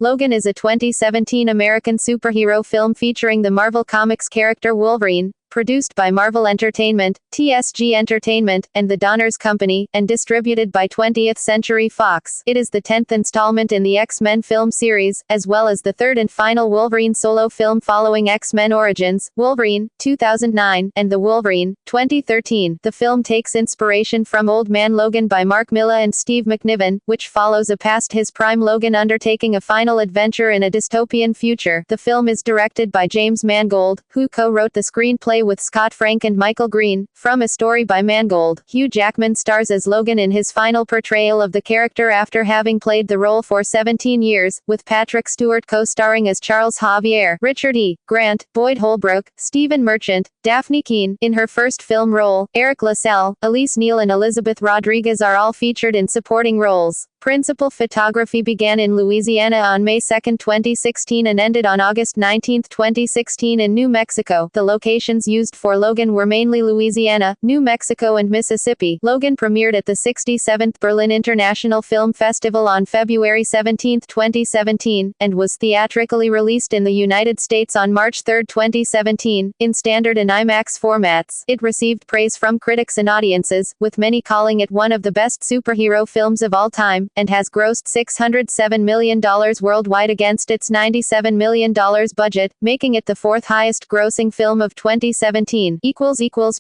Logan is a 2017 American superhero film featuring the Marvel Comics character Wolverine, produced by Marvel Entertainment, TSG Entertainment, and the Donner's Company, and distributed by 20th Century Fox. It is the 10th installment in the X-Men film series, as well as the third and final Wolverine solo film following X-Men Origins, Wolverine, 2009, and The Wolverine, 2013. The film takes inspiration from Old Man Logan by Mark Millar and Steve McNiven, which follows a past his prime Logan undertaking a final adventure in a dystopian future. The film is directed by James Mangold, who co-wrote the screenplay with Scott Frank and Michael Green, from a story by Mangold. Hugh Jackman stars as Logan in his final portrayal of the character after having played the role for 17 years, with Patrick Stewart co-starring as Charles Xavier, Richard E. Grant, Boyd Holbrook, Stephen Merchant, Daphne Keane, in her first film role, Eric LaSalle, Elise Neal and Elizabeth Rodriguez are all featured in supporting roles. Principal photography began in Louisiana on May 2, 2016 and ended on August 19, 2016 in New Mexico. The locations used for Logan were mainly Louisiana, New Mexico and Mississippi. Logan premiered at the 67th Berlin International Film Festival on February 17, 2017, and was theatrically released in the United States on March 3, 2017, in standard and IMAX formats. It received praise from critics and audiences, with many calling it one of the best superhero films of all time, and has grossed $607 million worldwide against its $97 million budget, making it the fourth highest grossing film of 2017.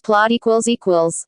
Plot.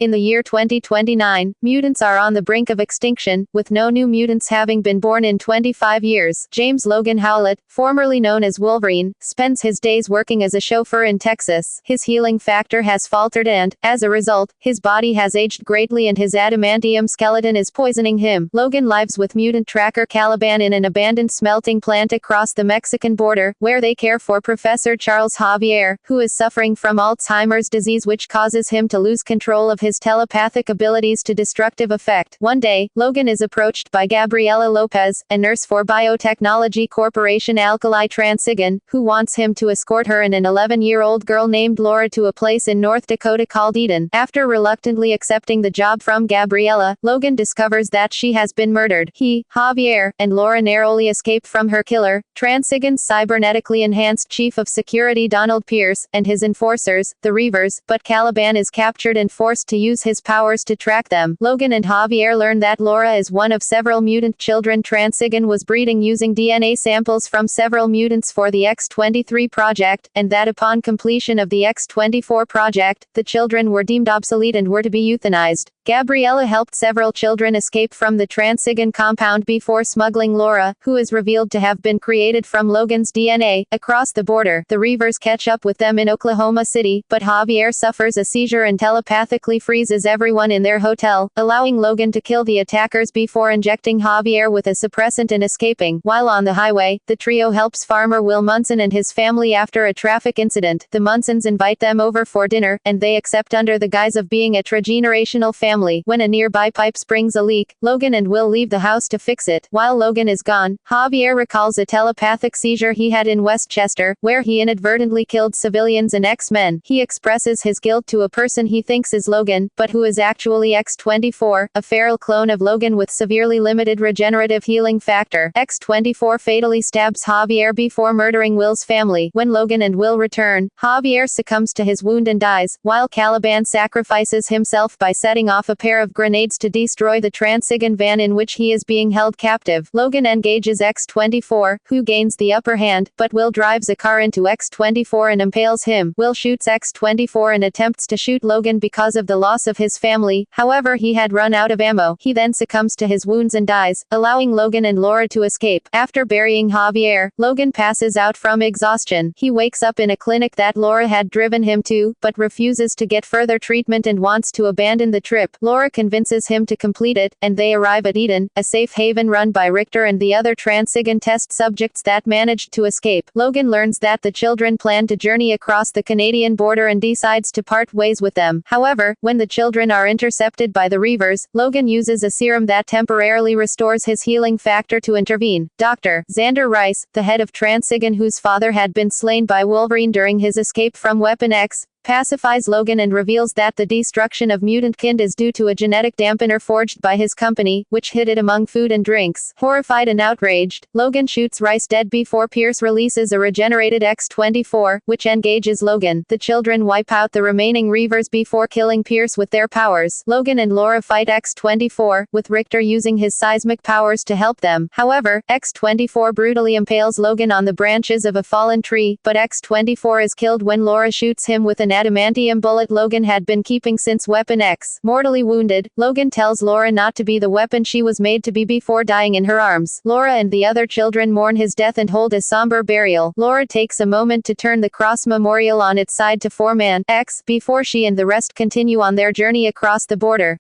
In the year 2029, mutants are on the brink of extinction, with no new mutants having been born in 25 years. James Logan Howlett, formerly known as Wolverine, spends his days working as a chauffeur in Texas. His healing factor has faltered and, as a result, his body has aged greatly and his adamantium skeleton is poisoning him. Logan lives with mutant tracker Caliban in an abandoned smelting plant across the Mexican border, where they care for Professor Charles Xavier, who is suffering from Alzheimer's disease which causes him to lose control of his telepathic abilities to destructive effect. One day, Logan is approached by Gabriela Lopez, a nurse for Biotechnology Corporation Alkali Transigan, who wants him to escort her and an 11-year-old girl named Laura to a place in North Dakota called Eden. After reluctantly accepting the job from Gabriela, Logan discovers that she has been murdered. He, Javier, and Laura narrowly escape from her killer, Transigan's cybernetically enhanced chief of security Donald Pierce, and his enforcers, the Reavers, but Caliban is captured and forced to use his powers to track them. Logan and Javier learn that Laura is one of several mutant children Transigan was breeding using DNA samples from several mutants for the X-23 project, and that upon completion of the X-24 project, the children were deemed obsolete and were to be euthanized. Gabriela helped several children escape from the Transigan compound before smuggling Laura, who is revealed to have been created from Logan's DNA, across the border. The Reavers catch up with them in Oklahoma City, but Javier suffers a seizure and telepathically freezes everyone in their hotel, allowing Logan to kill the attackers before injecting Javier with a suppressant and escaping. While on the highway, the trio helps farmer Will Munson and his family after a traffic incident. The Munsons invite them over for dinner, and they accept under the guise of being a trigenerational family. When a nearby pipe springs a leak, Logan and Will leave the house to fix it. While Logan is gone, Javier recalls a telepathic seizure he had in Westchester, where he inadvertently killed civilians and X-Men. He expresses his guilt to a person he thinks is Logan, but who is actually X-24, a feral clone of Logan with severely limited regenerative healing factor. X-24 fatally stabs Javier before murdering Will's family. When Logan and Will return, Javier succumbs to his wound and dies, while Caliban sacrifices himself by setting off a pair of grenades to destroy the Transigan van in which he is being held captive. Logan engages X-24, who gains the upper hand, but Will drives a car into X-24 and impales him. Will shoots X-24 and attempts to shoot Logan because of the loss of his family, however he had run out of ammo. He then succumbs to his wounds and dies, allowing Logan and Laura to escape. After burying Javier, Logan passes out from exhaustion. He wakes up in a clinic that Laura had driven him to, but refuses to get further treatment and wants to abandon the trip. Laura convinces him to complete it, and they arrive at Eden, a safe haven run by Richter and the other Transigan test subjects that managed to escape. Logan learns that the children plan to journey across the Canadian border and decides to part ways with them. However, when the children are intercepted by the Reavers, Logan uses a serum that temporarily restores his healing factor to intervene. Dr. Xander Rice, the head of Transigan whose father had been slain by Wolverine during his escape from Weapon X, pacifies Logan and reveals that the destruction of mutant kind is due to a genetic dampener forged by his company, which hid it among food and drinks. Horrified and outraged, Logan shoots Rice dead before Pierce releases a regenerated X-24, which engages Logan. The children wipe out the remaining Reavers before killing Pierce with their powers. Logan and Laura fight X-24, with Richter using his seismic powers to help them. However, X-24 brutally impales Logan on the branches of a fallen tree, but X-24 is killed when Laura shoots him with an adamantium bullet Logan had been keeping since Weapon X. Mortally wounded, Logan tells Laura not to be the weapon she was made to be before dying in her arms. Laura and the other children mourn his death and hold a somber burial. Laura takes a moment to turn the cross memorial on its side to Foreman X before she and the rest continue on their journey across the border.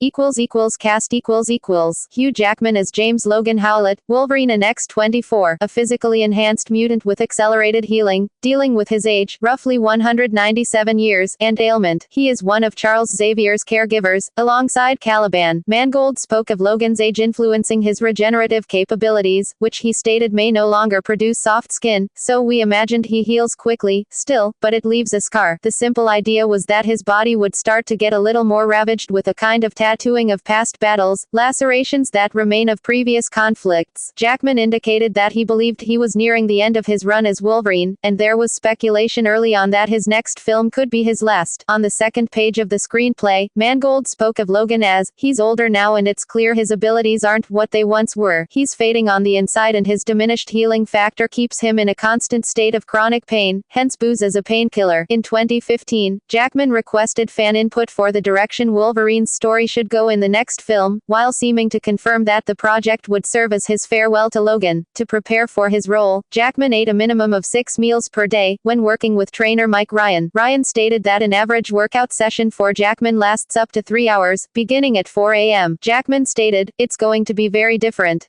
Cast Hugh Jackman as James Logan Howlett, Wolverine and X-24, a physically enhanced mutant with accelerated healing, dealing with his age, roughly 197 years, and ailment. He is one of Charles Xavier's caregivers, alongside Caliban. Mangold spoke of Logan's age influencing his regenerative capabilities, which he stated may no longer produce soft skin, so we imagined he heals quickly, still, but it leaves a scar. The simple idea was that his body would start to get a little more ravaged with a kind of tattooing of past battles, lacerations that remain of previous conflicts. Jackman indicated that he believed he was nearing the end of his run as Wolverine, and there was speculation early on that his next film could be his last. On the second page of the screenplay, Mangold spoke of Logan as, he's older now and it's clear his abilities aren't what they once were. He's fading on the inside and his diminished healing factor keeps him in a constant state of chronic pain, hence booze as a painkiller. In 2015, Jackman requested fan input for the direction Wolverine's story should go in the next film, while seeming to confirm that the project would serve as his farewell to Logan. To prepare for his role, Jackman ate a minimum of 6 meals per day, when working with trainer Mike Ryan. Ryan stated that an average workout session for Jackman lasts up to 3 hours, beginning at 4 a.m. Jackman stated, it's going to be very different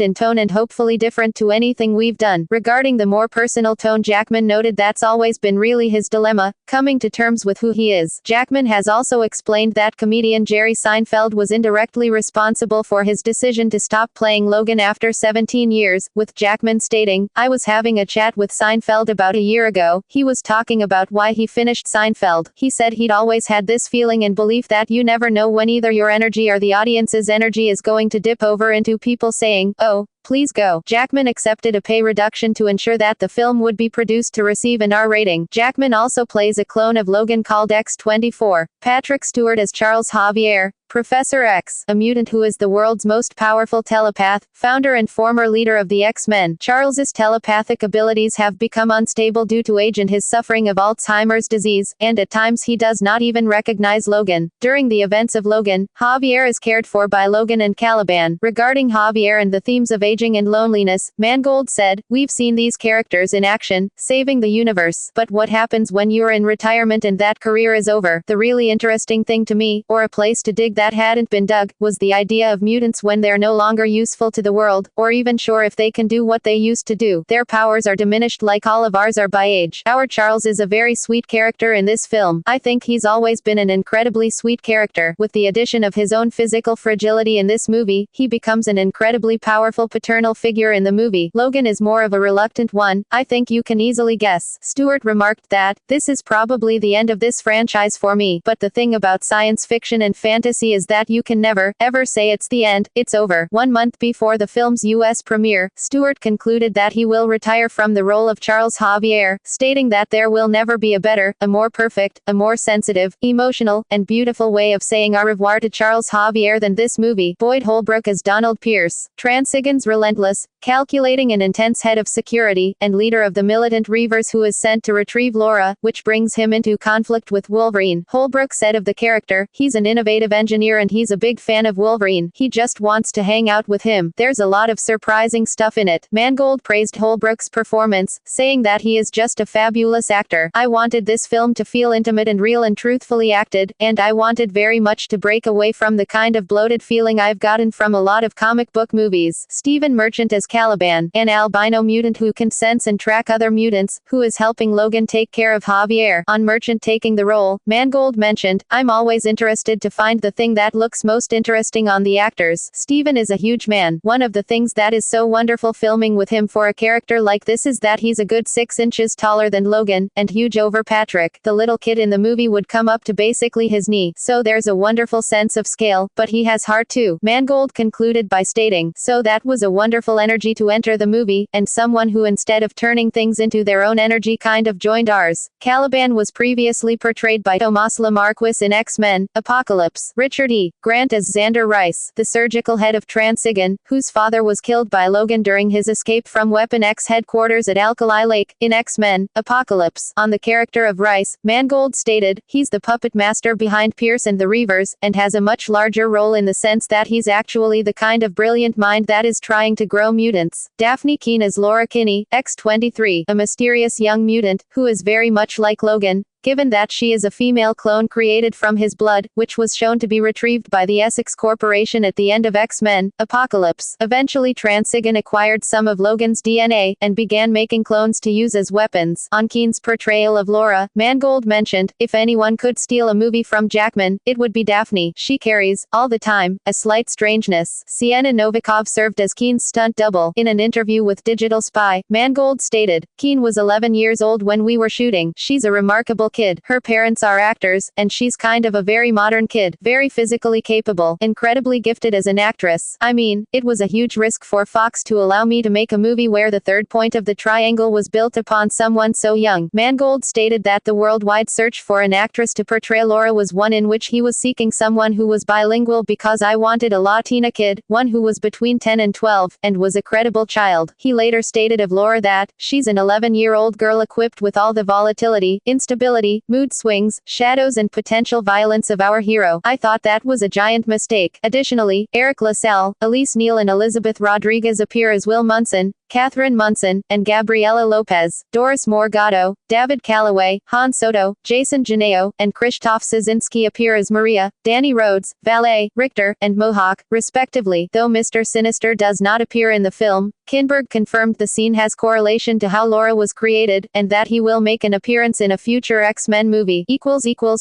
in tone and hopefully different to anything we've done. Regarding the more personal tone, Jackman noted that's always been really his dilemma, coming to terms with who he is. Jackman has also explained that comedian Jerry Seinfeld was indirectly responsible for his decision to stop playing Logan after 17 years, with Jackman stating, I was having a chat with Seinfeld about a year ago. He was talking about why he finished Seinfeld. He said he'd always had this feeling and belief that you never know when either your energy or the audience's energy is going to dip over into people saying, oh, please go. Jackman accepted a pay reduction to ensure that the film would be produced to receive an R rating. Jackman also plays a clone of Logan called X-24. Patrick Stewart as Charles Xavier, Professor X, a mutant who is the world's most powerful telepath, founder and former leader of the X-Men. Charles's telepathic abilities have become unstable due to age and his suffering of Alzheimer's disease, and at times he does not even recognize Logan. During the events of Logan, Xavier is cared for by Logan and Caliban. Regarding Xavier and the themes of aging and loneliness, Mangold said, we've seen these characters in action, saving the universe. But what happens when you're in retirement and that career is over? The really interesting thing to me, or a place to dig that hadn't been dug, was the idea of mutants when they're no longer useful to the world, or even sure if they can do what they used to do. Their powers are diminished like all of ours are by age. Our Charles is a very sweet character in this film. I think he's always been an incredibly sweet character. With the addition of his own physical fragility in this movie, he becomes an incredibly powerful paternal figure in the movie. Logan is more of a reluctant one, I think you can easily guess. Stewart remarked that, this is probably the end of this franchise for me, but the thing about science fiction and fantasy is that you can never, ever say it's the end, it's over. 1 month before the film's US premiere, Stewart concluded that he will retire from the role of Charles Xavier, stating that there will never be a better, a more perfect, a more sensitive, emotional, and beautiful way of saying au revoir to Charles Xavier than this movie. Boyd Holbrook as Donald Pierce, Transigen's relentless, calculating and intense head of security, and leader of the militant Reavers who is sent to retrieve Laura, which brings him into conflict with Wolverine. Holbrook said of the character, he's an innovative engineer and he's a big fan of Wolverine. He just wants to hang out with him. There's a lot of surprising stuff in it. Mangold praised Holbrook's performance, saying that he is just a fabulous actor. I wanted this film to feel intimate and real and truthfully acted, and I wanted very much to break away from the kind of bloated feeling I've gotten from a lot of comic book movies. Stephen Merchant as Caliban, an albino mutant who can sense and track other mutants, who is helping Logan take care of Javier. On Merchant taking the role, Mangold mentioned, "I'm always interested to find the thing that looks most interesting on the actors. Steven is a huge man. One of the things that is so wonderful filming with him for a character like this is that he's a good 6 inches taller than Logan, and huge over Patrick. The little kid in the movie would come up to basically his knee, so there's a wonderful sense of scale, but he has heart too." Mangold concluded by stating, "So that was a wonderful energy to enter the movie, and someone who instead of turning things into their own energy kind of joined ours." Caliban was previously portrayed by Tomas LaMarquis in X-Men, Apocalypse. Richard E. Grant as Xander Rice, the surgical head of Transigan, whose father was killed by Logan during his escape from Weapon X headquarters at Alkali Lake, in X-Men, Apocalypse. On the character of Rice, Mangold stated, "He's the puppet master behind Pierce and the Reavers, and has a much larger role in the sense that he's actually the kind of brilliant mind that is trying to grow mutants." Daphne Keane as Laura Kinney, X-23, a mysterious young mutant, who is very much like Logan, given that she is a female clone created from his blood, which was shown to be retrieved by the Essex Corporation at the end of X-Men, Apocalypse. Eventually Transigan acquired some of Logan's DNA, and began making clones to use as weapons. On Keene's portrayal of Laura, Mangold mentioned, "If anyone could steal a movie from Jackman, it would be Daphne. She carries, all the time, a slight strangeness." Sienna Novikov served as Keene's stunt double. In an interview with Digital Spy, Mangold stated, "Keene was 11 years old when we were shooting. She's a remarkable kid. Her parents are actors, and she's kind of a very modern kid, very physically capable, incredibly gifted as an actress. I mean, it was a huge risk for Fox to allow me to make a movie where the third point of the triangle was built upon someone so young." Mangold stated that the worldwide search for an actress to portray Laura was one in which he was seeking someone who was bilingual because I wanted a Latina kid, one who was between 10 and 12, and was a credible child. He later stated of Laura that, "She's an 11-year-old girl equipped with all the volatility, instability, mood swings, shadows and potential violence of our hero." I thought that was a giant mistake. Additionally, Eric LaSalle, Elise Neal and Elizabeth Rodriguez appear as Will Munson, Catherine Munson, and Gabriela Lopez, Doris Morgado, David Calloway, Han Soto, Jason Janeo, and Krzysztof Szynski appear as Maria, Danny Rhodes, Valet, Richter, and Mohawk, respectively. Though Mr. Sinister does not appear in the film, Kinberg confirmed the scene has correlation to how Laura was created, and that he will make an appearance in a future X-Men movie.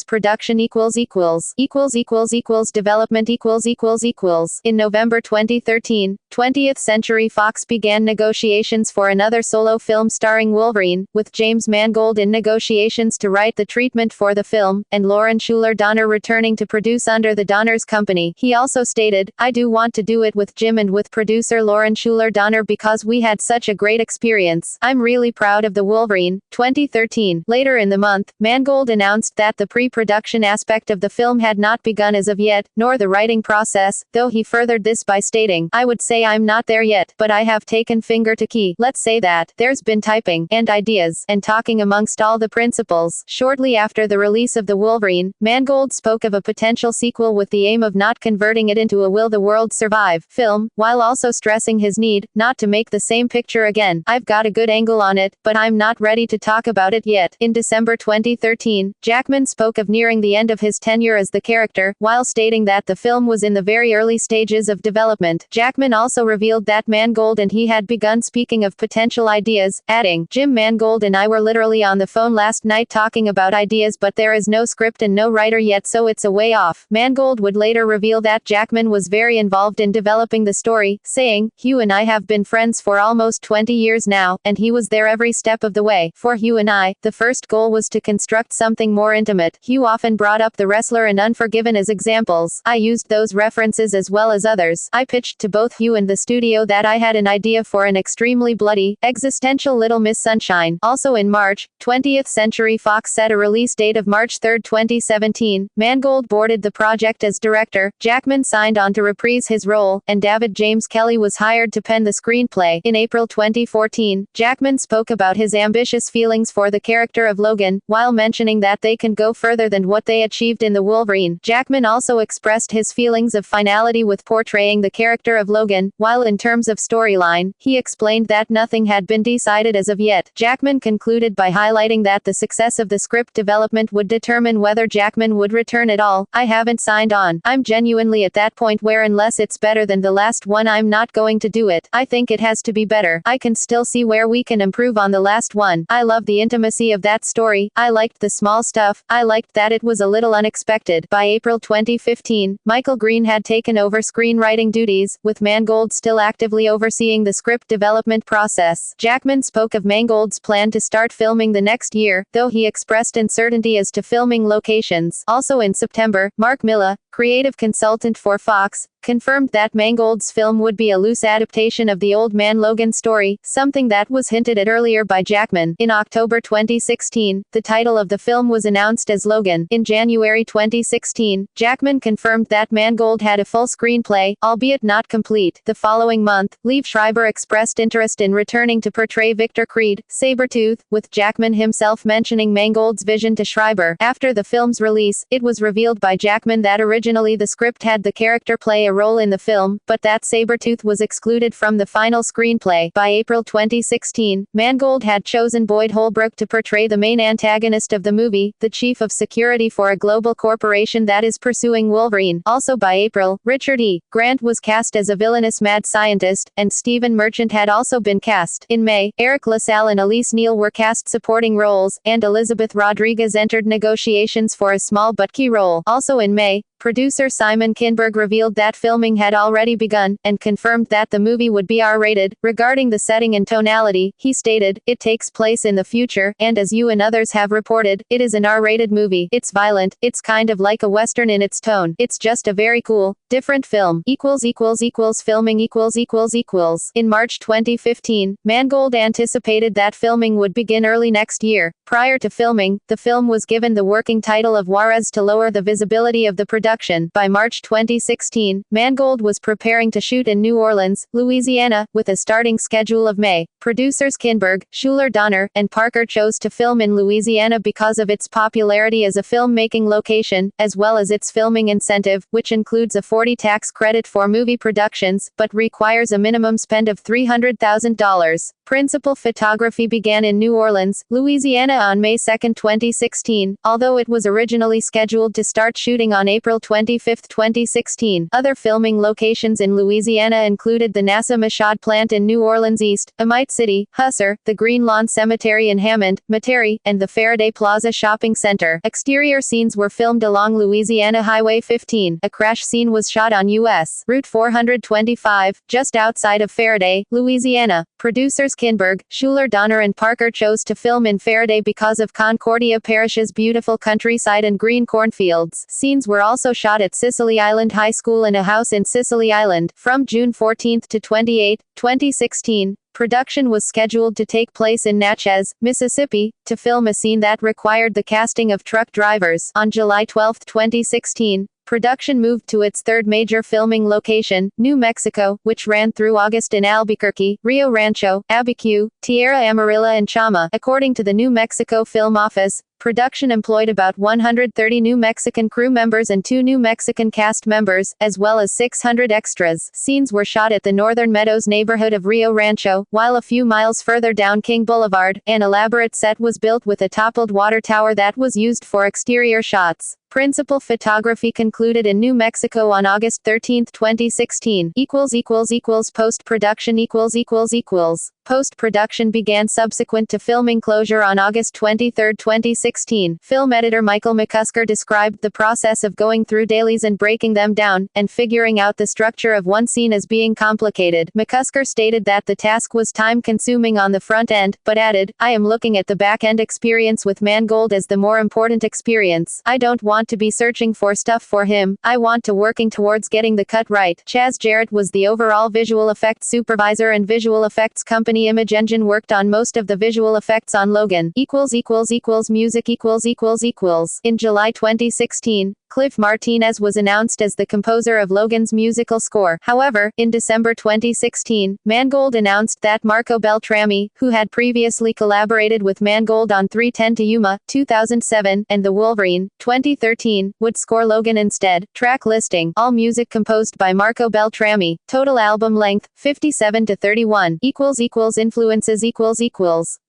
Production development In November 2013, 20th Century Fox began negotiations for another solo film starring Wolverine, with James Mangold in negotiations to write the treatment for the film, and Lauren Schuler Donner returning to produce under the Donner's company. He also stated, "I do want to do it with Jim and with producer Lauren Schuler Donner because we had such a great experience. I'm really proud of the Wolverine." 2013. Later in the month, Mangold announced that the pre-production aspect of the film had not begun as of yet, nor the writing process, though he furthered this by stating, "I would say I'm not there yet, but I have taken finger to key. Let's say that. There's been typing, and ideas, and talking amongst all the principals." Shortly after the release of The Wolverine, Mangold spoke of a potential sequel with the aim of not converting it into a Will the World Survive film, while also stressing his need, not to make the same picture again. "I've got a good angle on it, but I'm not ready to talk about it yet." In December 2013, Jackman spoke of nearing the end of his tenure as the character, while stating that the film was in the very early stages of development. Jackman also revealed that Mangold and he had begun speaking of potential ideas, adding, "Jim Mangold and I were literally on the phone last night talking about ideas, but there is no script and no writer yet, so it's a way off." Mangold would later reveal that Jackman was very involved in developing the story, saying, "Hugh and I have been friends for almost 20 years now, and he was there every step of the way. For Hugh and I, the first goal was to construct something more intimate." Hugh often brought up The Wrestler and Unforgiven as examples. "I used those references as well as others. I pitched to both Hugh and the studio that I had an idea for an extremely bloody, existential Little Miss Sunshine." Also in March, 20th Century Fox set a release date of March 3, 2017. Mangold boarded the project as director, Jackman signed on to reprise his role, and David James Kelly was hired to pen the screenplay. In April 2014, Jackman spoke about his ambitious feelings for the character of Logan, while mentioning that they can go further than what they achieved in The Wolverine. Jackman also expressed his feelings of finality with portraying the character of Logan, while in terms of storyline, he explained that nothing had been decided as of yet. Jackman concluded by highlighting that the success of the script development would determine whether Jackman would return at all. I haven't signed on. I'm genuinely at that point where unless it's better than the last one, I'm not going to do it. I think it has to be better. I can still see where we can improve on the last one. I love the intimacy of that story. I liked the small stuff. I liked that it was a little unexpected. By April 2015, Michael Green had taken over screenwriting duties, with Mangold still actively overseeing the script development process. Jackman spoke of Mangold's plan to start filming the next year, though he expressed uncertainty as to filming locations. Also in September, Mark Milla, creative consultant for Fox, confirmed that Mangold's film would be a loose adaptation of the Old Man Logan story, something that was hinted at earlier by Jackman. In October 2016, the title of the film was announced as Logan. In January 2016, Jackman confirmed that Mangold had a full screenplay, albeit not complete. The following month, Liev Schreiber expressed interest in returning to portray Victor Creed, Sabretooth, with Jackman himself mentioning Mangold's vision to Schreiber. After the film's release, it was revealed by Jackman that originally the script had the character play a role in the film, but that Sabretooth was excluded from the final screenplay. By April 2016, Mangold had chosen Boyd Holbrook to portray the main antagonist of the movie, the chief of security for a global corporation that is pursuing Wolverine. Also by April, Richard E. Grant was cast as a villainous mad scientist, and Stephen Merchant had also been cast. In May, Eric LaSalle and Elise Neal were cast supporting roles, and Elizabeth Rodriguez entered negotiations for a small but key role. Also in May, producer Simon Kinberg revealed that filming had already begun, and confirmed that the movie would be R-rated. Regarding the setting and tonality, he stated, "It takes place in the future, and as you and others have reported, it is an R-rated movie. It's violent, it's kind of like a Western in its tone. It's just a very cool, different film." Filming In March 2015, Mangold anticipated that filming would begin early next year. Prior to filming, the film was given the working title of Juarez to lower the visibility of the production. By March 2016, Mangold was preparing to shoot in New Orleans, Louisiana, with a starting schedule of May. Producers Kinberg, Schuler Donner, and Parker chose to film in Louisiana because of its popularity as a filmmaking location, as well as its filming incentive, which includes a 40 tax credit for movie productions, but requires a minimum spend of $300,000. Principal photography began in New Orleans, Louisiana on May 2, 2016, although it was originally scheduled to start shooting on April 25, 2016. Other filming locations in Louisiana included the NASA Mashad plant in New Orleans East, Amite City, Husser, the Green Lawn Cemetery in Hammond, Metairie, and the Faraday Plaza Shopping Center. Exterior scenes were filmed along Louisiana Highway 15. A crash scene was shot on U.S. Route 425, just outside of Faraday, Louisiana. Producers Kinberg, Schuler Donner and Parker chose to film in Faraday because of Concordia Parish's beautiful countryside and green cornfields. Scenes were also shot at Sicily Island High School and a house in Sicily Island. From June 14 to 28, 2016, production was scheduled to take place in Natchez, Mississippi, to film a scene that required the casting of truck drivers. On July 12, 2016, production moved to its third major filming location, New Mexico, which ran through August in Albuquerque, Rio Rancho, Abiquiu, Tierra Amarilla and Chama. According to the New Mexico Film Office, production employed about 130 New Mexican crew members and 2 New Mexican cast members, as well as 600 extras. Scenes were shot at the Northern Meadows neighborhood of Rio Rancho, while a few miles further down King Boulevard, an elaborate set was built with a toppled water tower that was used for exterior shots. Principal photography concluded in New Mexico on August 13, 2016. Post-production Post-production began subsequent to filming closure on August 23, 2016. Film editor Michael McCusker described the process of going through dailies and breaking them down, and figuring out the structure of one scene as being complicated. McCusker stated that the task was time-consuming on the front end, but added, "I am looking at the back-end experience with Mangold as the more important experience. I don't want to be searching for stuff for him, I want to working towards getting the cut right." Chaz Jarrett was the overall visual effects supervisor and visual effects company Image Engine worked on most of the visual effects on Logan. Music In July 2016, Cliff Martinez was announced as the composer of Logan's musical score. However, in December 2016, Mangold announced that Marco Beltrami, who had previously collaborated with Mangold on 3:10 to Yuma, 2007, and The Wolverine, 2013, would score Logan instead. Track listing. All music composed by Marco Beltrami. Total album length, 57 to 31. Influences.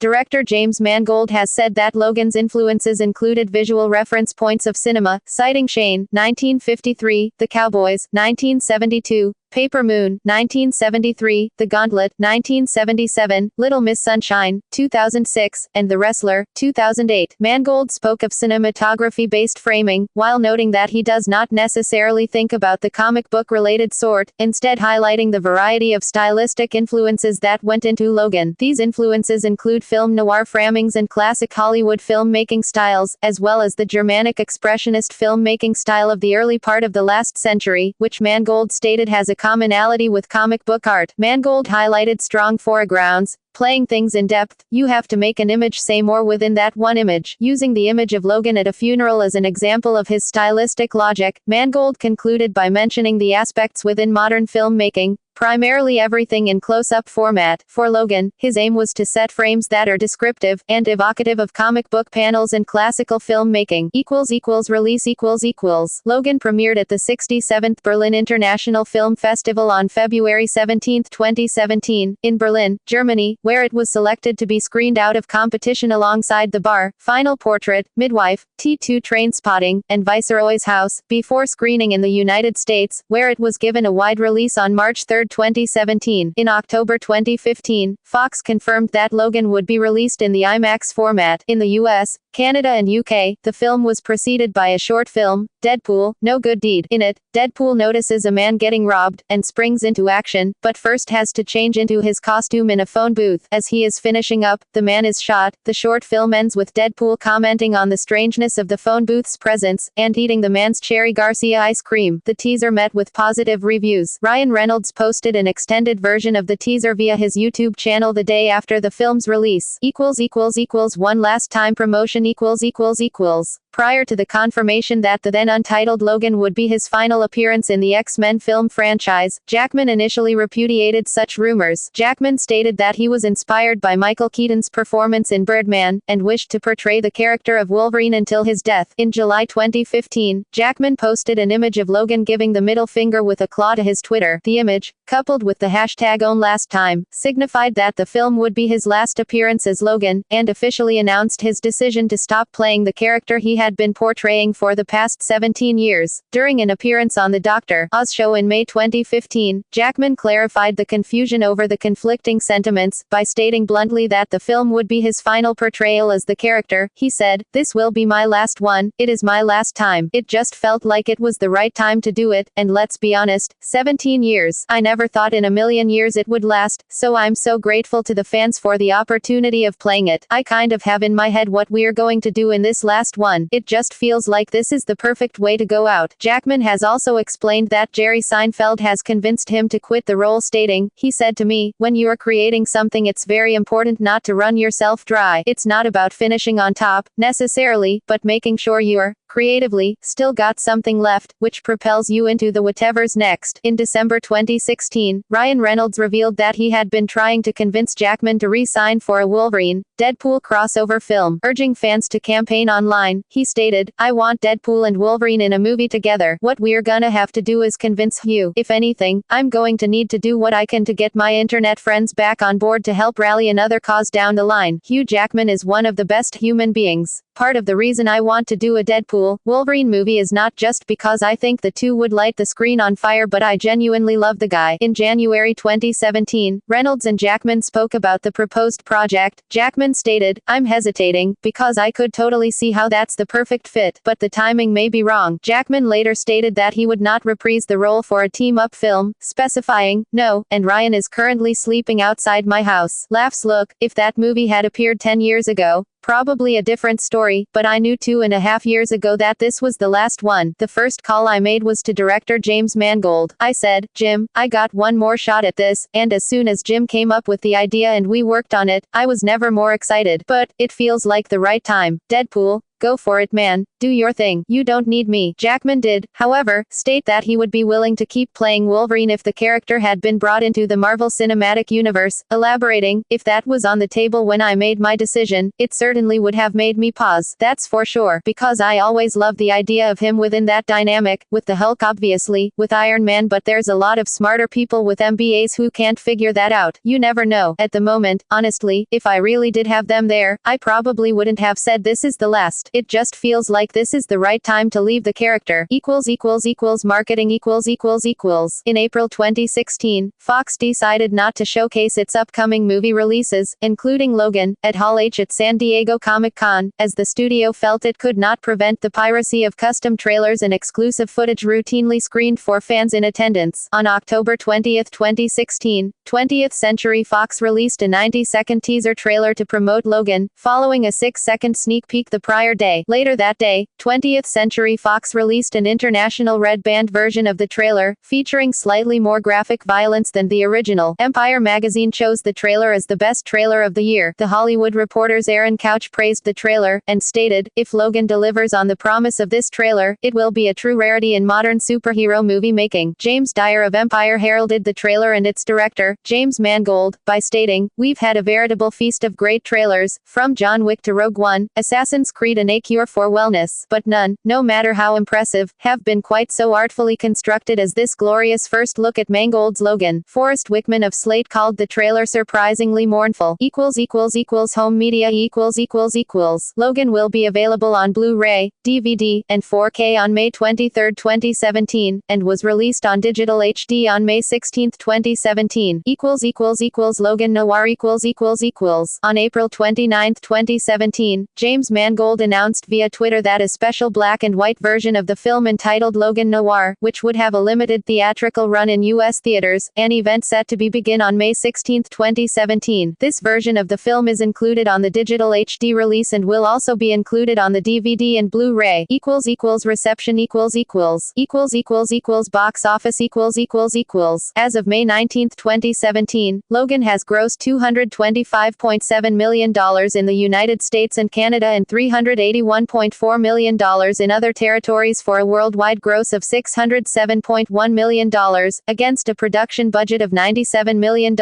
Director James Mangold has said that Logan's influences included visual reference points of cinema, citing Shane, 1953, The Cowboys, 1972, Paper Moon, 1973, The Gauntlet, 1977, Little Miss Sunshine, 2006, and The Wrestler, 2008. Mangold spoke of cinematography-based framing, while noting that he does not necessarily think about the comic book-related sort, instead highlighting the variety of stylistic influences that went into Logan. These influences include film noir framings and classic Hollywood filmmaking styles, as well as the Germanic expressionist filmmaking style of the early part of the last century, which Mangold stated has a commonality with comic book art. Mangold highlighted strong foregrounds, playing things in depth. You have to make an image say more within that one image. Using the image of Logan at a funeral as an example of his stylistic logic, Mangold concluded by mentioning the aspects within modern filmmaking, primarily everything in close-up format. For Logan, his aim was to set frames that are descriptive and evocative of comic book panels and classical filmmaking. Release. Logan premiered at the 67th Berlin International Film Festival on February 17, 2017, in Berlin, Germany, where it was selected to be screened out of competition alongside The Bar, Final Portrait, Midwife, T2 Trainspotting, and Viceroy's House, before screening in the United States, where it was given a wide release on March 3, 2017. In October 2015, Fox confirmed that Logan would be released in the IMAX format. In the US, Canada and UK, the film was preceded by a short film, Deadpool, No Good Deed. In it, Deadpool notices a man getting robbed, and springs into action, but first has to change into his costume in a phone booth. As he is finishing up, the man is shot. The short film ends with Deadpool commenting on the strangeness of the phone booth's presence, and eating the man's Cherry Garcia ice cream. The teaser met with positive reviews. Ryan Reynolds posted an extended version of the teaser via his YouTube channel the day after the film's release. One last time promotion. Prior to the confirmation that the then untitled Logan would be his final appearance in the X-Men film franchise, Jackman initially repudiated such rumors. Jackman stated that he was inspired by Michael Keaton's performance in Birdman, and wished to portray the character of Wolverine until his death. In July 2015, Jackman posted an image of Logan giving the middle finger with a claw to his Twitter. The image, coupled with the hashtag #OwnLastTime, signified that the film would be his last appearance as Logan, and officially announced his decision to stop playing the character he had been portraying for the past 17 years. During an appearance on the Dr. Oz show in May 2015, Jackman clarified the confusion over the conflicting sentiments, by stating bluntly that the film would be his final portrayal as the character. He said, "This will be my last one, it is my last time. It just felt like it was the right time to do it, and let's be honest, 17 years. I never thought in a million years it would last, so I'm so grateful to the fans for the opportunity of playing it. I kind of have in my head what we're going to do in this last one. It just feels like this is the perfect way to go out." Jackman has also explained that Jerry Seinfeld has convinced him to quit the role, stating, "He said to me, when you're creating something it's very important not to run yourself dry. It's not about finishing on top, necessarily, but making sure you're, creatively, still got something left, which propels you into the whatever's next." In December 2016, Ryan Reynolds revealed that he had been trying to convince Jackman to re-sign for a Wolverine, Deadpool crossover film. Urging fans to campaign online, he stated, "I want Deadpool and Wolverine in a movie together. What we're gonna have to do is convince Hugh. If anything, I'm going to need to do what I can to get my internet friends back on board to help rally another cause down the line. Hugh Jackman is one of the best human beings. Part of the reason I want to do a Deadpool, Wolverine movie is not just because I think the two would light the screen on fire, but I genuinely love the guy." In January 2017, Reynolds and Jackman spoke about the proposed project. Jackman stated, "I'm hesitating, because I could totally see how that's the perfect fit, but the timing may be wrong." Jackman later stated that he would not reprise the role for a team-up film, specifying, "No, and Ryan is currently sleeping outside my house." Laughs. Look, if that movie had appeared 10 years ago, probably a different story, but I knew 2.5 years ago that this was the last one. The first call I made was to director James Mangold. I said, "Jim, I got one more shot at this," and as soon as Jim came up with the idea and we worked on it, I was never more excited. But, it feels like the right time. Deadpool, "Go for it, man. Do your thing. You don't need me." Jackman did, however, state that he would be willing to keep playing Wolverine if the character had been brought into the Marvel Cinematic Universe, elaborating, "If that was on the table when I made my decision, it certainly would have made me pause. That's for sure. Because I always loved the idea of him within that dynamic, with the Hulk obviously, with Iron Man, but there's a lot of smarter people with MBAs who can't figure that out. You never know. At the moment, honestly, if I really did have them there, I probably wouldn't have said this is the last. It just feels like this is the right time to leave the character. Marketing =====. In April 2016, Fox decided not to showcase its upcoming movie releases, including Logan, at Hall H at San Diego Comic-Con, as the studio felt it could not prevent the piracy of custom trailers and exclusive footage routinely screened for fans in attendance. On October 20, 2016, 20th Century Fox released a 90-second teaser trailer to promote Logan, following a 6-second sneak peek the prior day. Later that day, 20th Century Fox released an international red band version of the trailer, featuring slightly more graphic violence than the original. Empire magazine chose the trailer as the best trailer of the year. The Hollywood Reporter's Aaron Couch praised the trailer, and stated, "If Logan delivers on the promise of this trailer, it will be a true rarity in modern superhero movie making." James Dyer of Empire heralded the trailer and its director, James Mangold, by stating, "We've had a veritable feast of great trailers, from John Wick to Rogue One, Assassin's Creed and A Cure for Wellness, but none, no matter how impressive, have been quite so artfully constructed as this glorious first look at Mangold's Logan." Forrest Wickman of Slate called the trailer surprisingly mournful. Home media ===. Logan will be available on Blu-ray, DVD, and 4K on May 23, 2017, and was released on digital HD on May 16, 2017. Logan Noir ===. On April 29, 2017, James Mangold announced via Twitter that a special black and white version of the film entitled Logan Noir, which would have a limited theatrical run in U.S. theaters, an event set to begin on May 16, 2017. This version of the film is included on the digital HD release and will also be included on the DVD and Blu-ray. Reception box office As of May 19, 2017, Logan has grossed $225.7 million in the United States and Canada and $381.4 million in other territories for a worldwide gross of $607.1 million, against a production budget of $97 million.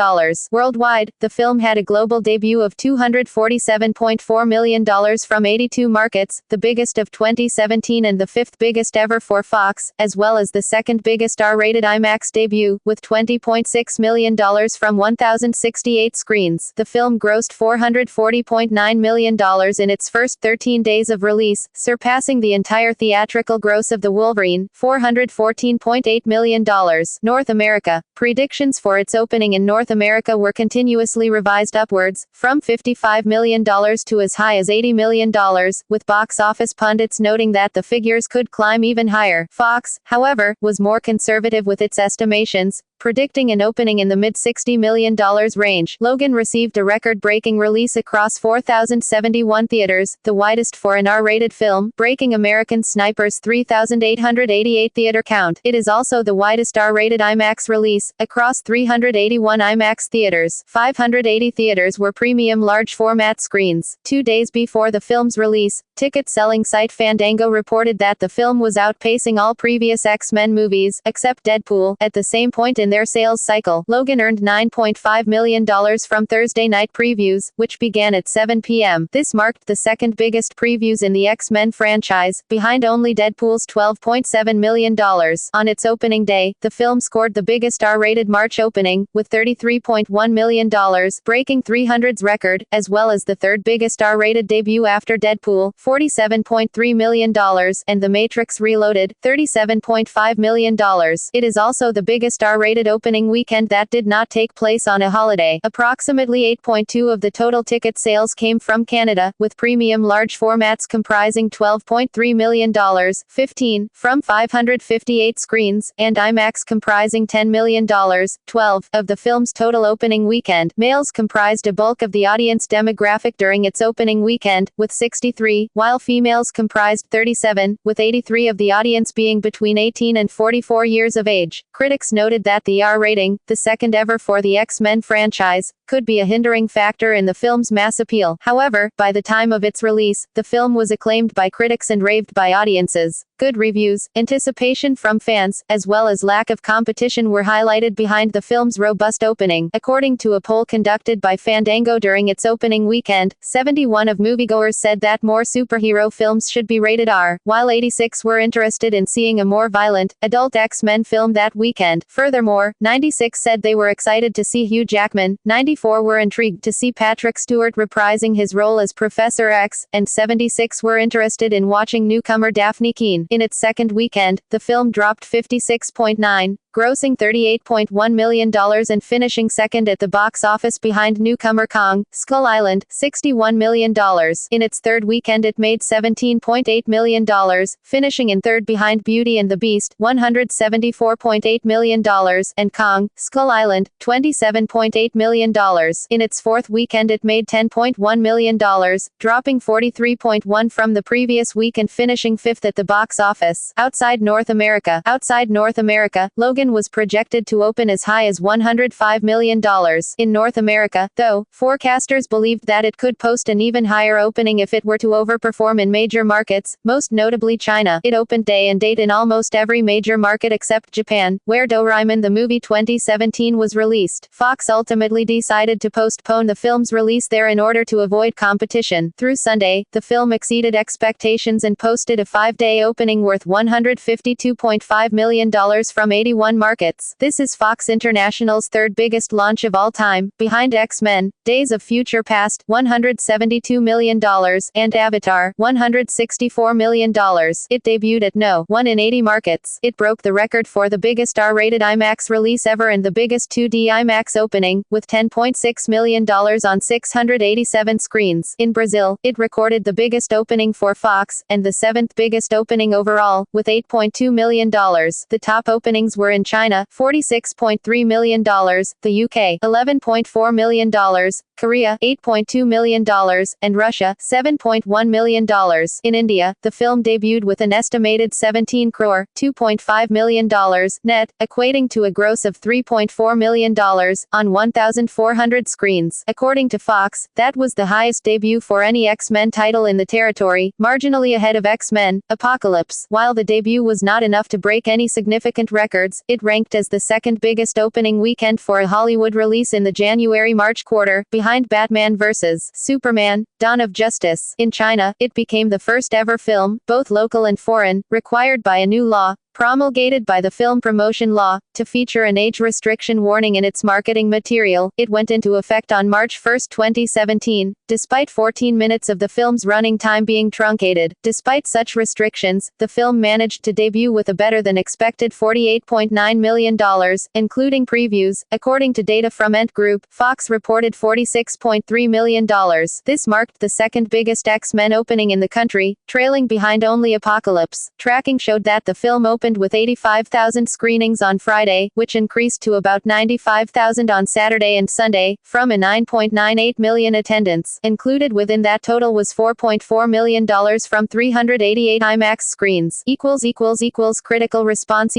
Worldwide, the film had a global debut of $247.4 million from 82 markets, the biggest of 2017 and the fifth biggest ever for Fox, as well as the second biggest R-rated IMAX debut, with $20.6 million from 1,068 screens. The film grossed $440.9 million in its first 13 days of release, surpassing the entire theatrical gross of The Wolverine, $414.8 million. North America. Predictions for its opening in North America were continuously revised upwards, from $55 million to as high as $80 million, with box office pundits noting that the figures could climb even higher. Fox, however, was more conservative with its estimations, predicting an opening in the mid-$60 million range. Logan received a record-breaking release across 4,071 theaters, the widest for an R-rated film, breaking American Sniper's 3,888 theater count. It is also the widest R-rated IMAX release, across 381 IMAX theaters. 580 theaters were premium large-format screens. 2 days before the film's release, ticket-selling site Fandango reported that the film was outpacing all previous X-Men movies, except Deadpool, at the same point in their sales cycle. Logan earned $9.5 million from Thursday night previews, which began at 7 p.m. This marked the second biggest previews in the X-Men franchise, behind only Deadpool's $12.7 million. On its opening day, the film scored the biggest R-rated March opening, with $33.1 million, breaking 300's record, as well as the third biggest R-rated debut after Deadpool, $47.3 million, and The Matrix Reloaded, $37.5 million. It is also the biggest R-rated opening weekend that did not take place on a holiday. Approximately 8.2 of the total ticket sales came from Canada, with premium large formats comprising $12.3 million, 15 from 558 screens, and IMAX comprising $10 million, 12 of the film's total opening weekend. Males comprised a bulk of the audience demographic during its opening weekend, with 63, while females comprised 37, with 83 of the audience being between 18 and 44 years of age. Critics noted that the R rating, the second ever for the X-Men franchise, could be a hindering factor in the film's mass appeal. However, by the time of its release, the film was acclaimed by critics and raved by audiences. Good reviews, anticipation from fans, as well as lack of competition were highlighted behind the film's robust opening. According to a poll conducted by Fandango during its opening weekend, 71% of moviegoers said that more superhero films should be rated R, while 86% were interested in seeing a more violent, adult X-Men film that weekend. Furthermore, 96% said they were excited to see Hugh Jackman, 94% were intrigued to see Patrick Stewart reprising his role as Professor X, and 76% were interested in watching newcomer Daphne Keane. In its second weekend, the film dropped 56.9%, grossing $38.1 million and finishing second at the box office behind newcomer Kong, Skull Island, $61 million. In its third weekend it made $17.8 million, finishing in third behind Beauty and the Beast, $174.8 million, and Kong, Skull Island, $27.8 million. In its fourth weekend it made $10.1 million, dropping 43.1% from the previous week and finishing fifth at the box office. Outside North America, Logan was projected to open as high as $105 million. In North America, though, forecasters believed that it could post an even higher opening if it were to overperform in major markets, most notably China. It opened day and date in almost every major market except Japan, where Doraemon the Movie 2017 was released. Fox ultimately decided to postpone the film's release there in order to avoid competition. Through Sunday, the film exceeded expectations and posted a 5-day opening worth $152.5 million from 81 markets. This is Fox International's third biggest launch of all time, behind X-Men, Days of Future Past, $172 million, and Avatar, $164 million. It debuted at no. 1 in 80 markets. It broke the record for the biggest R-rated IMAX release ever and the biggest 2D IMAX opening, with $10.6 million on 687 screens. In Brazil, it recorded the biggest opening for Fox, and the seventh biggest opening overall, with $8.2 million. The top openings were in China, $46.3 million, the UK, $11.4 million, Korea, $8.2 million, and Russia, $7.1 million. In India, the film debuted with an estimated 17 crore, $2.5 million, net, equating to a gross of $3.4 million, on 1,400 screens. According to Fox, that was the highest debut for any X-Men title in the territory, marginally ahead of X-Men, Apocalypse. While the debut was not enough to break any significant records, it ranked as the second biggest opening weekend for a Hollywood release in the January-March quarter, behind Batman vs. Superman, Dawn of Justice. In China, it became the first ever film, both local and foreign, required by a new law, promulgated by the Film Promotion Law, to feature an age restriction warning in its marketing material. It went into effect on March 1, 2017, despite 14 minutes of the film's running time being truncated. Despite such restrictions, the film managed to debut with a better-than-expected $48.9 million, including previews. According to data from Ent Group, Fox reported $46.3 million. This marked the second biggest X-Men opening in the country, trailing behind only Apocalypse. Tracking showed that the film opened with 85,000 screenings on Friday, which increased to about 95,000 on Saturday and Sunday, from a 9.98 million attendance. Included within that total was $4.4 million from 388 IMAX screens. Critical response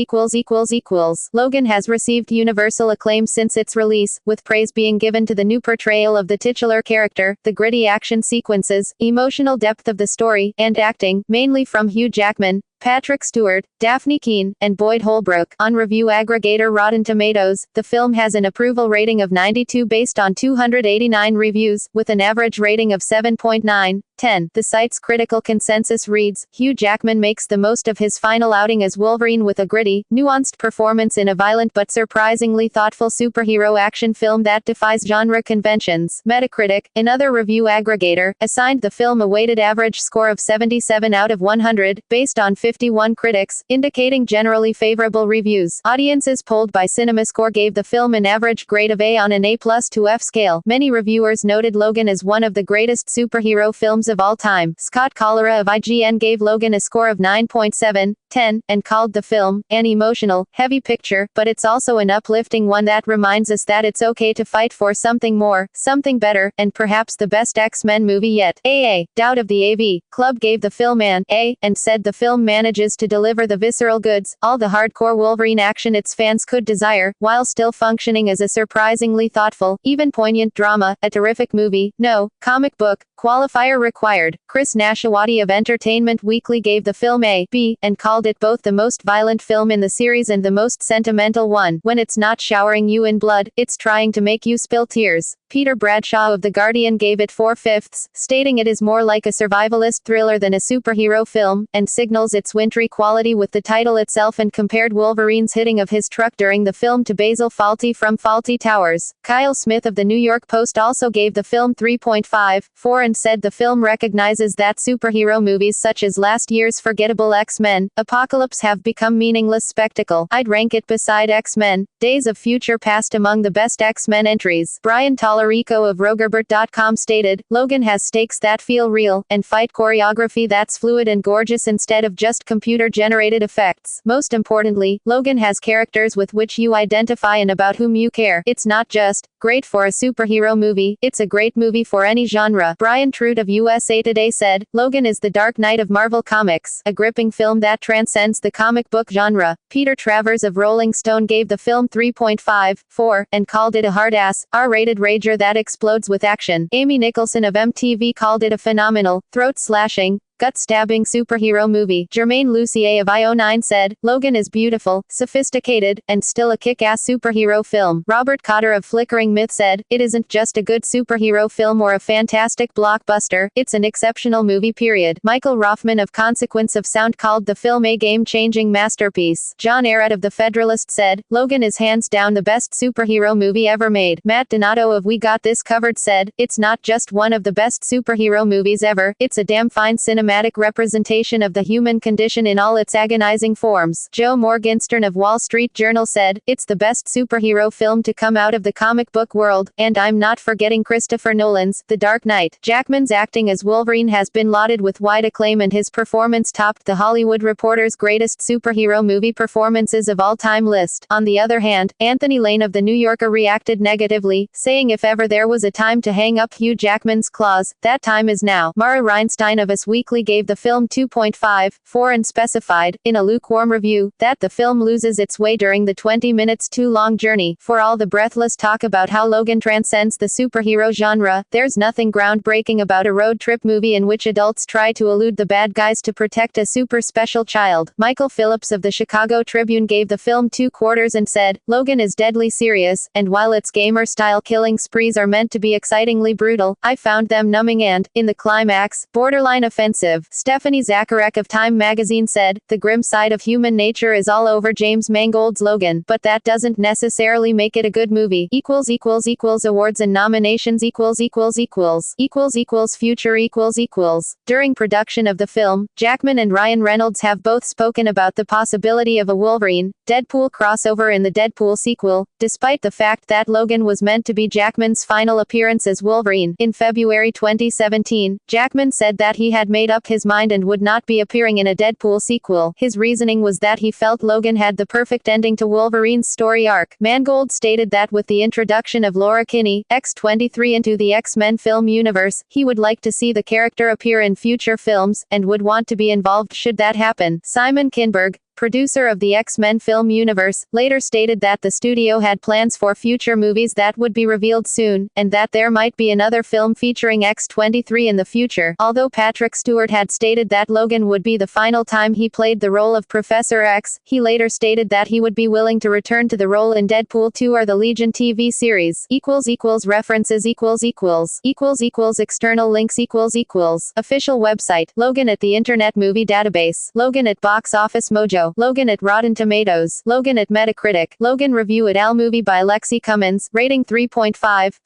Logan has received universal acclaim since its release, with praise being given to the new portrayal of the titular character, the gritty action sequences, emotional depth of the story, and acting, mainly from Hugh Jackman, Patrick Stewart, Daphne Keane, and Boyd Holbrook. On review aggregator Rotten Tomatoes, the film has an approval rating of 92 based on 289 reviews, with an average rating of 7.9/10. The site's critical consensus reads, Hugh Jackman makes the most of his final outing as Wolverine with a gritty, nuanced performance in a violent but surprisingly thoughtful superhero action film that defies genre conventions. Metacritic, another review aggregator, assigned the film a weighted average score of 77 out of 100, based on 51 critics, indicating generally favorable reviews. Audiences polled by CinemaScore gave the film an average grade of A on an A+ to F scale. Many reviewers noted Logan as one of the greatest superhero films of all time. Scott Collera of IGN gave Logan a score of 9.7/10, and called the film an emotional, heavy picture, but it's also an uplifting one that reminds us that it's okay to fight for something more, something better, and perhaps the best X-Men movie yet. AA. Dowd of the AV Club gave the film an A, and said the film manages to deliver the visceral goods, all the hardcore Wolverine action its fans could desire, while still functioning as a surprisingly thoughtful, even poignant drama, a terrific movie. No, comic book. Qualifier required. Chris Nashawati of Entertainment Weekly gave the film a B, and called it both the most violent film in the series and the most sentimental one. When it's not showering you in blood, it's trying to make you spill tears. Peter Bradshaw of The Guardian gave it 4/5, stating it is more like a survivalist thriller than a superhero film, and signals its wintry quality with the title itself, and compared Wolverine's hitting of his truck during the film to Basil Fawlty from Fawlty Towers. Kyle Smith of the New York Post also gave the film 3.54 and said the film recognizes that superhero movies such as last year's forgettable X-Men, Apocalypse have become meaningless spectacle. I'd rank it beside X-Men, Days of Future Past among the best X-Men entries. Brian Tallarico of Rogerbert.com stated, Logan has stakes that feel real, and fight choreography that's fluid and gorgeous instead of just computer-generated effects. Most importantly, Logan has characters with which you identify and about whom you care. It's not just great for a superhero movie, it's a great movie for any genre. Brian Truitt of USA Today said, Logan is the Dark Knight of Marvel Comics, a gripping film that transcends the comic book genre. Peter Travers of Rolling Stone gave the film 3.54, and called it a hard-ass, R-rated rager that explodes with action. Amy Nicholson of MTV called it a phenomenal, throat-slashing, gut-stabbing superhero movie. Jermaine Lucier of IO9 said, Logan is beautiful, sophisticated, and still a kick-ass superhero film. Robert Cotter of Flickering Myth said, it isn't just a good superhero film or a fantastic blockbuster, it's an exceptional movie period. Michael Rothman of Consequence of Sound called the film a game-changing masterpiece. John Arrett of The Federalist said, Logan is hands down the best superhero movie ever made. Matt Donato of We Got This Covered said, it's not just one of the best superhero movies ever, it's a damn fine cinematic representation of the human condition in all its agonizing forms. Joe Morgenstern of Wall Street Journal said, it's the best superhero film to come out of the comic book world, and I'm not forgetting Christopher Nolan's The Dark Knight. Jackman's acting as Wolverine has been lauded with wide acclaim, and his performance topped the Hollywood Reporter's greatest superhero movie performances of all time list. On the other hand, Anthony Lane of The New Yorker reacted negatively, saying if ever there was a time to hang up Hugh Jackman's claws, that time is now. Mara Reinstein of Us Weekly gave the film 2.54 and specified, in a lukewarm review, that the film loses its way during the 20 minutes too long journey. For all the breathless talk about how Logan transcends the superhero genre, there's nothing groundbreaking about a road trip movie in which adults try to elude the bad guys to protect a super special child. Michael Phillips of the Chicago Tribune gave the film 2/4 and said, Logan is deadly serious, and while its gamer-style killing sprees are meant to be excitingly brutal, I found them numbing and, in the climax, borderline offensive. Stephanie Zacharek of Time magazine said, the grim side of human nature is all over James Mangold's Logan, but that doesn't necessarily make it a good movie. Awards and nominations future . During production of the film, Jackman and Ryan Reynolds have both spoken about the possibility of a Wolverine, Deadpool crossover in the Deadpool sequel, despite the fact that Logan was meant to be Jackman's final appearance as Wolverine. In February 2017, Jackman said that he had made up his mind and would not be appearing in a Deadpool sequel. His reasoning was that he felt Logan had the perfect ending to Wolverine's story arc. Mangold stated that with the introduction of Laura Kinney, X-23 into the X-Men film universe, he would like to see the character appear in future films, and would want to be involved should that happen. Simon Kinberg, producer of the X-Men film universe, later stated that the studio had plans for future movies that would be revealed soon, and that there might be another film featuring X-23 in the future. Although Patrick Stewart had stated that Logan would be the final time he played the role of Professor X, he later stated that he would be willing to return to the role in Deadpool 2 or the Legion TV series. References external links Official website, Logan at the Internet Movie Database, Logan at Box Office Mojo, Logan at Rotten Tomatoes, Logan at Metacritic, Logan review at Allmovie by Lexi Cummins, rating 3.55.